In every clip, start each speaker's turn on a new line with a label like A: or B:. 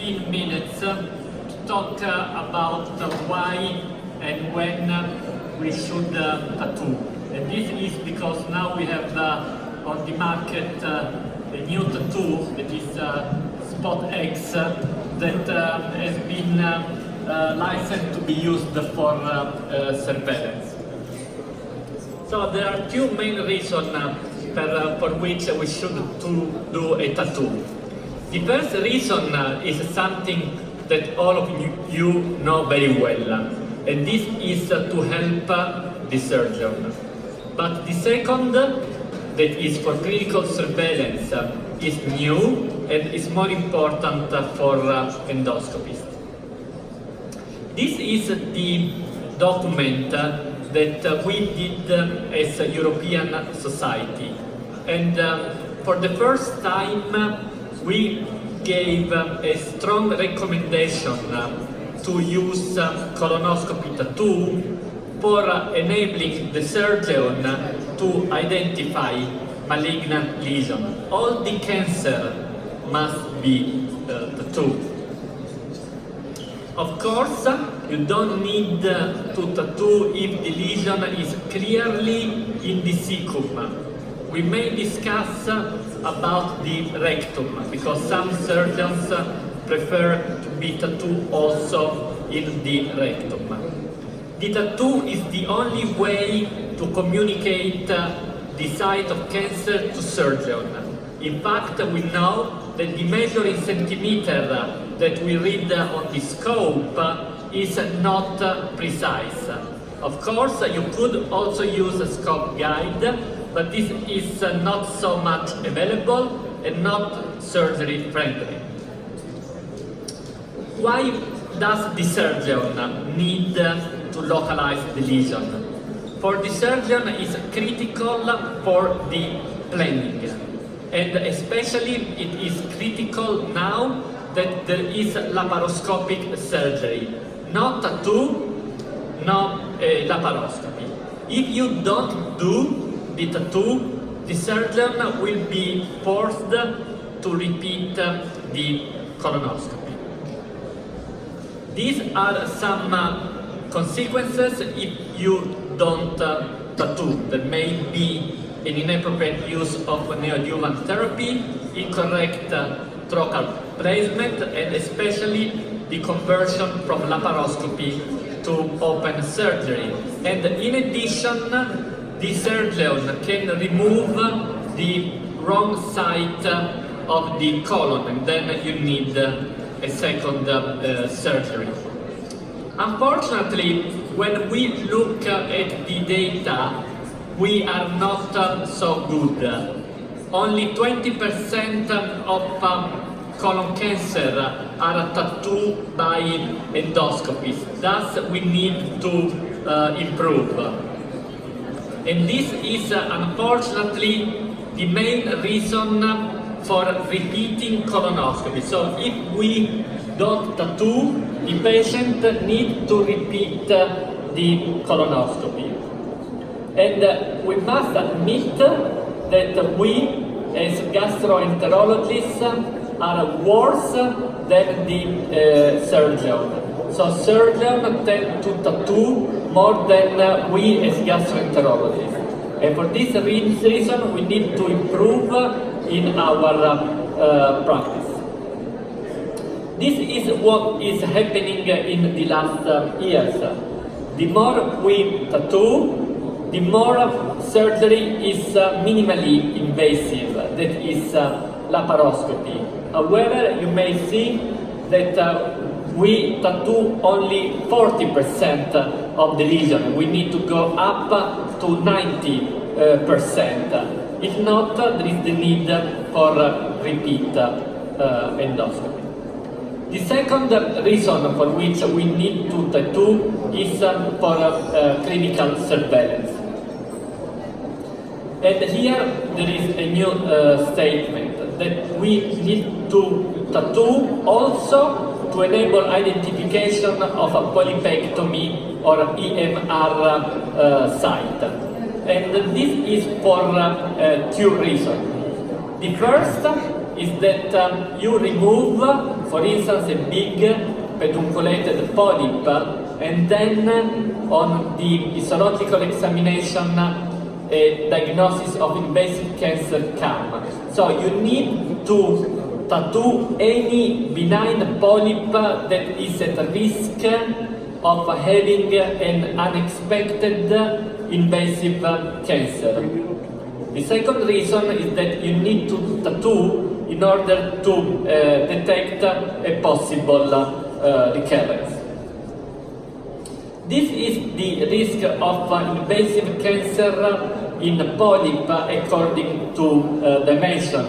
A: 15 minutes to talk about why and when we should tattoo. And this is because now we have on the market a new tattoo that is Spot X that has been licensed to be used for surveillance. So there are two main reasons for which we should do a tattoo. The first reason is something that all of you know very well, and this is to help the surgeon. But the second, that is for clinical surveillance, is new and is more important for endoscopists. This is the document that we did as a European society, and for the first time we gave a strong recommendation to use colonoscopy tattoo for enabling the surgeon to identify malignant lesion. All the cancer must be tattooed. Of course, you don't need to tattoo if the lesion is clearly in the cecum. We may discuss about the rectum because some surgeons prefer to be tattooed also in the rectum. The tattoo is the only way to communicate the site of cancer to surgeon. In fact, we know that the measuring centimeter that we read on the scope is not precise. Of course, you could also use a scope guide, but this is not so much available and not surgery friendly. Why does the surgeon need to localize the lesion? For the surgeon, it's critical for the planning, and especially it is critical now that there is laparoscopic surgery. No tattoo, no laparoscopy. If you don't do the tattoo, the surgeon will be forced to repeat the colonoscopy. These are some consequences if you don't tattoo. There may be an inappropriate use of neoadjuvant therapy, incorrect trocar placement, and especially the conversion from laparoscopy to open surgery. And in addition, the surgeon can remove the wrong side of the colon, and then you need a second surgery. Unfortunately, when we look at the data, we are not so good. Only 20% of colon cancer are tattooed by endoscopists. Thus, we need to improve. And this is unfortunately the main reason for repeating colonoscopy. So if we don't tattoo, the patient needs to repeat the colonoscopy. And we must admit that we as gastroenterologists are worse than the surgeon. So surgeons tend to tattoo more than we as gastroenterologists. And for this reason, we need to improve in our practice. This is what is happening in the last years. The more we tattoo, the more surgery is minimally invasive, that is laparoscopy. However, you may see that we tattoo only 40% of the lesion. We need to go up to 90%. If not, there is the need for repeat endoscopy. The second reason for which we need to tattoo is for clinical surveillance. And here there is a new statement that we need to tattoo also to enable identification of a polypectomy or EMR site. And this is for two reasons. The first is that you remove, for instance, a big pedunculated polyp, and then on the histological examination, a diagnosis of invasive cancer comes. So you need to tattoo any benign polyp that is at risk of having an unexpected invasive cancer. The second reason is that you need to tattoo in order to detect a possible recurrence. This is the risk of invasive cancer in polyp according to dimension.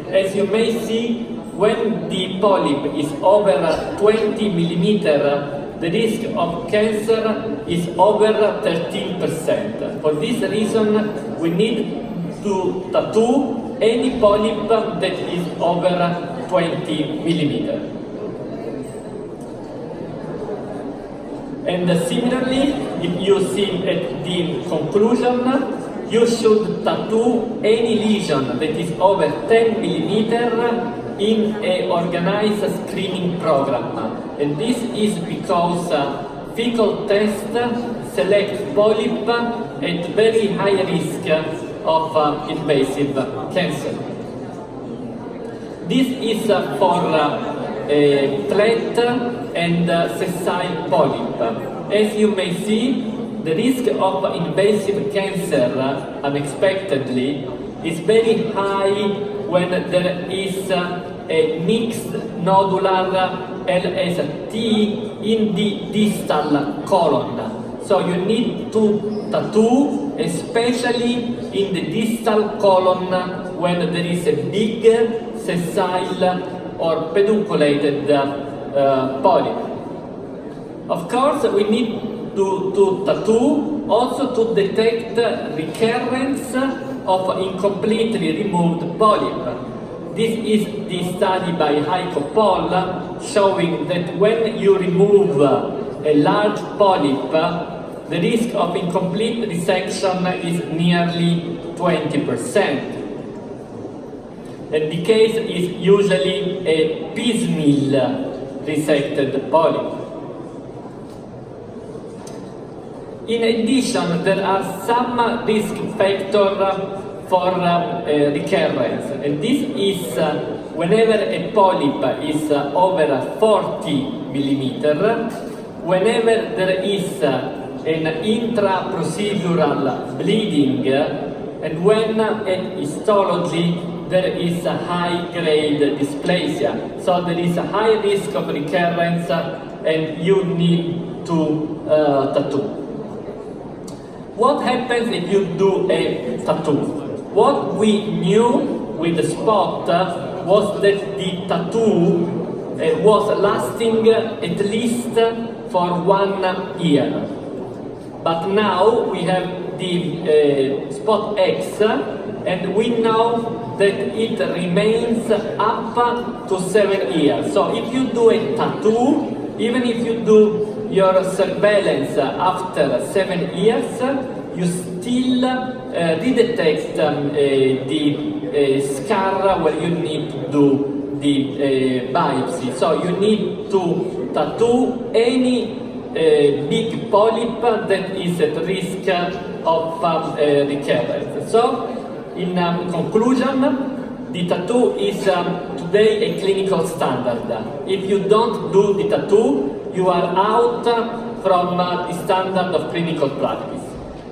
A: As you may see, when the polyp is over 20 millimeters, the risk of cancer is over 13%. For this reason, we need to tattoo any polyp that is over 20 millimeters. And similarly, if you see at the conclusion, you should tattoo any lesion that is over 10 millimeters in an organized screening program. And this is because fecal test select polyp at very high risk of invasive cancer. This is for flat and sessile polyp. As you may see, the risk of invasive cancer unexpectedly is very high when there is a mixed nodular LST in the distal colon. So you need to tattoo, especially in the distal colon when there is a big sessile or pedunculated polyp. Of course, we need to tattoo also to detect recurrence of incompletely removed polyp. This is the study by Heiko Pohl showing that when you remove a large polyp, the risk of incomplete resection is nearly 20%. And the case is usually a piecemeal resected polyp. In addition, there are some risk factors for recurrence, and this is whenever a polyp is over 40 millimeters, whenever there is an intra-procedural bleeding, and when at histology there is a high-grade dysplasia. So there is a high risk of recurrence and you need to tattoo. What happens if you do a tattoo? What we knew with the spot was that the tattoo was lasting at least for 1 year. But now we have the spot X, and we know that it remains up to 7 years. So if you do a tattoo, even if you do your surveillance after 7 years, you still redetect the scar where you need to do the biopsy. So you need to tattoo any big polyp that is at risk of recurrence. So, in conclusion, the tattoo is today a clinical standard. If you don't do the tattoo, you are out from the standard of clinical practice.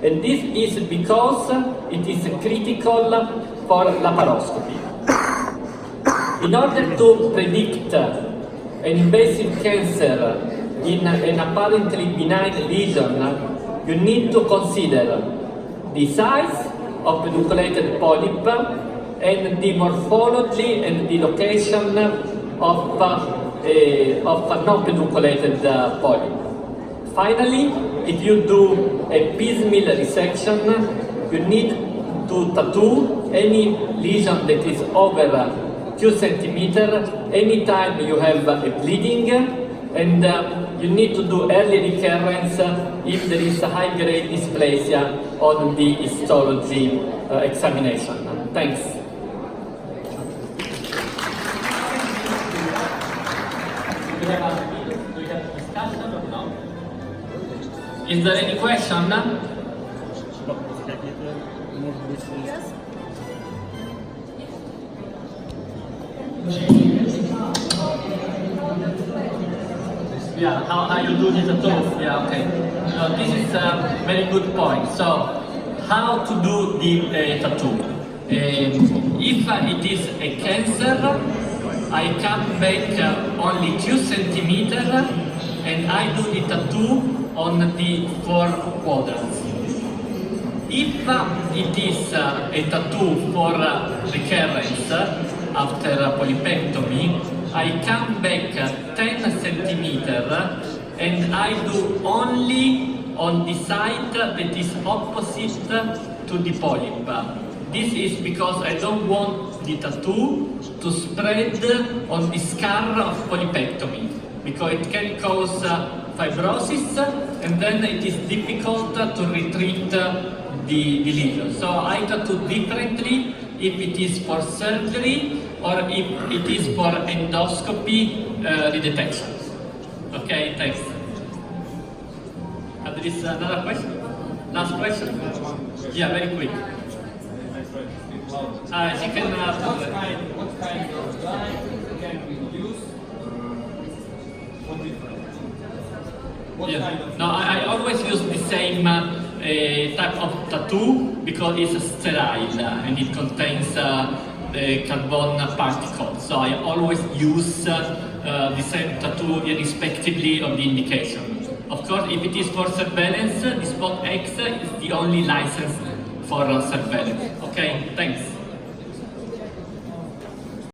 A: And this is because it is critical for laparoscopy. In order to predict an invasive cancer in an apparently benign lesion, you need to consider the size of pedunculated polyp and the morphology and the location of non-pedunculated polyp. Finally, if you do a piecemeal resection, you need to tattoo any lesion that is over 2 centimeters anytime you have a bleeding, and you need to do early recurrence if there is a high-grade dysplasia on the histology examination. Thanks. we have discussion or no? Is there any question? Yeah, how you do the tattoo? Yeah, okay. This is a very good point. So, how to do the tattoo? If it is a cancer, I can make only 2 centimeters and I do the tattoo on the 4 quadrants. If it is a tattoo for recurrence after polypectomy, I come back 10 centimeters and I do only on the side that is opposite to the polyp. This is because I don't want the tattoo to spread on the scar of polypectomy, because it can cause fibrosis and then it is difficult to retreat the lesion. So I tattoo differently if it is for surgery or if it is for endoscopy redetection. Okay, thanks. There is another question? Last question? Yeah, very quick. What kind of dye can we use? What difference? No, I always use the same type of tattoo because it's sterile and it contains carbon particles. So I always use the same tattoo irrespectively of the indication. Of course, if it is for surveillance, the spot X is the only license for surveillance. Okay, thanks.